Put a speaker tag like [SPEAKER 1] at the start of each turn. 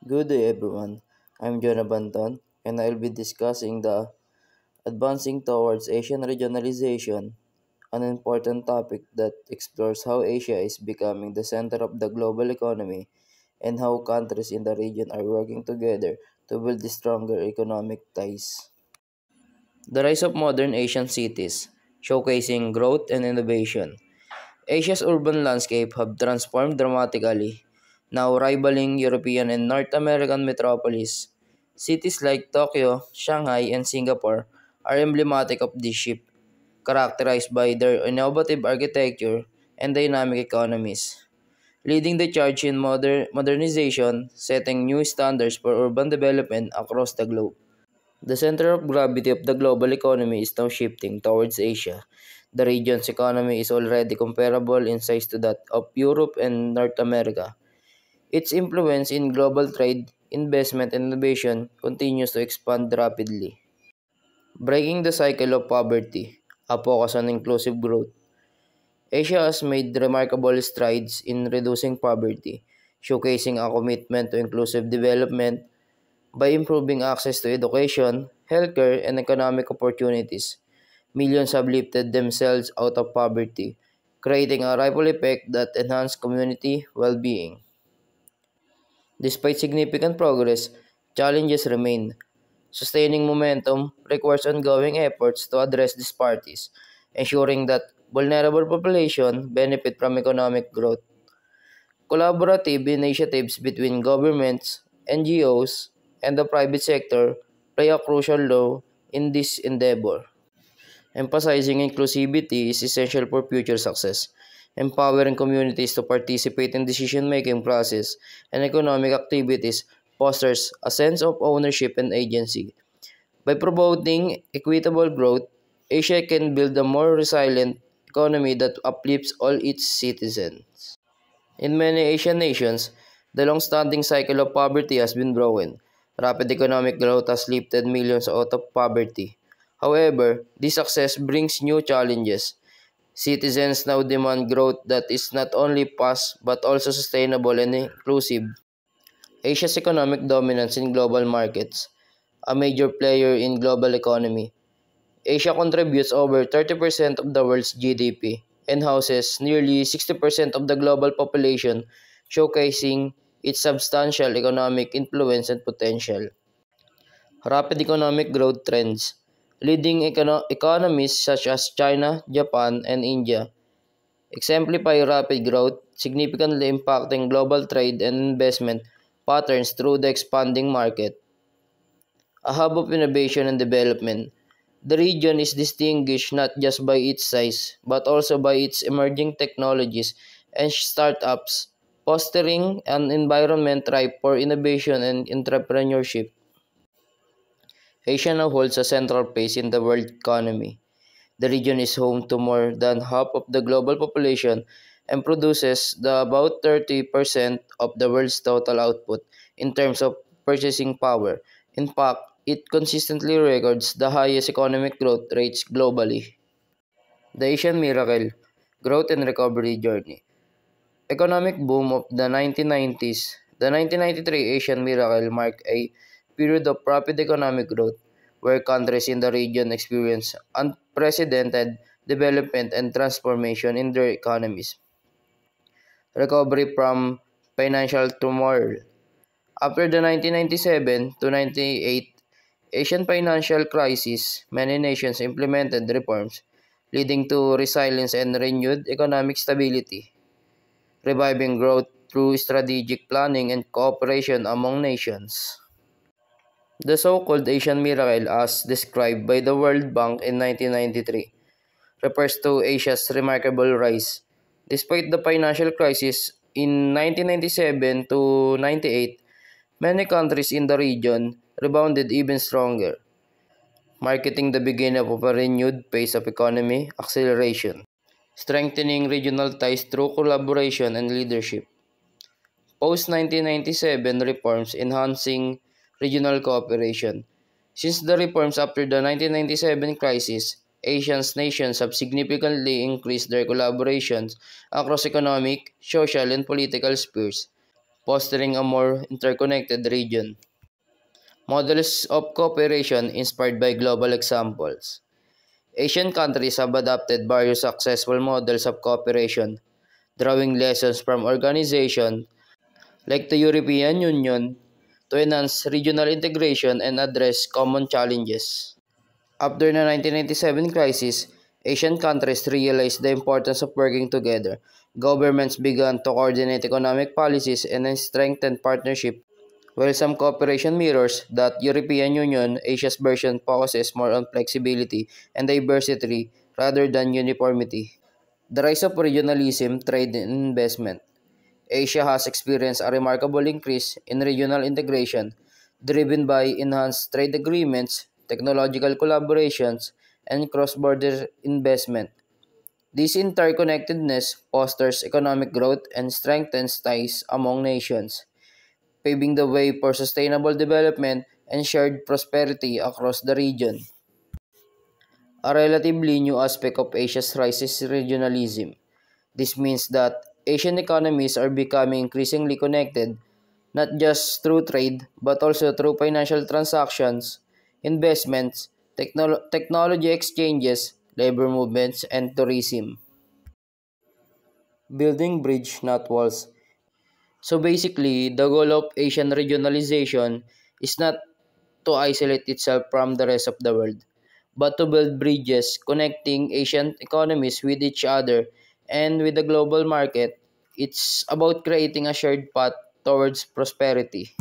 [SPEAKER 1] Good day, everyone. I'm Jonah Banton, and I'll be discussing the Advancing Towards Asian Regionalization, an important topic that explores how Asia is becoming the center of the global economy and how countries in the region are working together to build stronger economic ties. The rise of modern Asian cities, showcasing growth and innovation. Asia's urban landscape have transformed dramatically, now rivaling European and North American metropolis. Cities like Tokyo, Shanghai, and Singapore are emblematic of this shift, characterized by their innovative architecture and dynamic economies, leading the charge in modernization, setting new standards for urban development across the globe. The center of gravity of the global economy is now shifting towards Asia. The region's economy is already comparable in size to that of Europe and North America. Its influence in global trade, investment, and innovation continues to expand rapidly. Breaking the cycle of poverty, a focus on inclusive growth. Asia has made remarkable strides in reducing poverty, showcasing a commitment to inclusive development. By improving access to education, healthcare, and economic opportunities, millions have lifted themselves out of poverty, creating a ripple effect that enhances community well-being. Despite significant progress, challenges remain. Sustaining momentum requires ongoing efforts to address disparities, ensuring that vulnerable population benefit from economic growth. Collaborative initiatives between governments, NGOs, and the private sector play a crucial role in this endeavor. Emphasizing inclusivity is essential for future success. Empowering communities to participate in decision-making process and economic activities fosters a sense of ownership and agency. By promoting equitable growth, Asia can build a more resilient economy that uplifts all its citizens. In many Asian nations, the long-standing cycle of poverty has been broken. Rapid economic growth has lifted millions out of poverty. However, this success brings new challenges. Citizens now demand growth that is not only fast but also sustainable and inclusive. Asia's economic dominance in global markets, a major player in global economy. Asia contributes over 30% of the world's GDP and houses nearly 60% of the global population, showcasing its substantial economic influence and potential. Rapid economic growth trends. Leading economies such as China, Japan, and India exemplify rapid growth, significantly impacting global trade and investment patterns through the expanding market. A hub of innovation and development. The region is distinguished not just by its size, but also by its emerging technologies and startups, fostering an environment ripe for innovation and entrepreneurship. Asia now holds a central place in the world economy. The region is home to more than half of the global population and produces about 30% of the world's total output in terms of purchasing power. In fact, it consistently records the highest economic growth rates globally. The Asian Miracle Growth and Recovery Journey. Economic boom of the 1990s. The 1993 Asian Miracle marked a period of rapid economic growth where countries in the region experienced unprecedented development and transformation in their economies. Recovery from financial turmoil. After the 1997 to 98 Asian financial crisis, many nations implemented reforms, leading to resilience and renewed economic stability, reviving growth through strategic planning and cooperation among nations. The so-called Asian Miracle, as described by the World Bank in 1993, refers to Asia's remarkable rise. Despite the financial crisis in 1997 to 98, many countries in the region rebounded even stronger, marking the beginning of a renewed phase of economy acceleration, strengthening regional ties through collaboration and leadership. Post-1997 reforms enhancing regional cooperation. Since the reforms after the 1997 crisis, Asian nations have significantly increased their collaborations across economic, social, and political spheres. fostering a more interconnected region. Models of cooperation inspired by global examples. Asian countries have adopted various successful models of cooperation, drawing lessons from organizations like the European Union to enhance regional integration and address common challenges. After the 1997 crisis, Asian countries realized the importance of working together. Governments began to coordinate economic policies and strengthen partnership. While some cooperation mirrors that European Union, Asia's version focuses more on flexibility and diversity rather than uniformity. The rise of regionalism, trade, and investment. Asia has experienced a remarkable increase in regional integration, driven by enhanced trade agreements, technological collaborations, and cross-border investment. This interconnectedness fosters economic growth and strengthens ties among nations, paving the way for sustainable development and shared prosperity across the region. A relatively new aspect of Asia's rise is regionalism. This means that Asian economies are becoming increasingly connected, not just through trade, but also through financial transactions, investments, technology exchanges, labor movements, and tourism. Building bridge, not walls. So basically, the goal of Asian regionalization is not to isolate itself from the rest of the world, but to build bridges connecting Asian economies with each other and with the global market. It's about creating a shared path towards prosperity.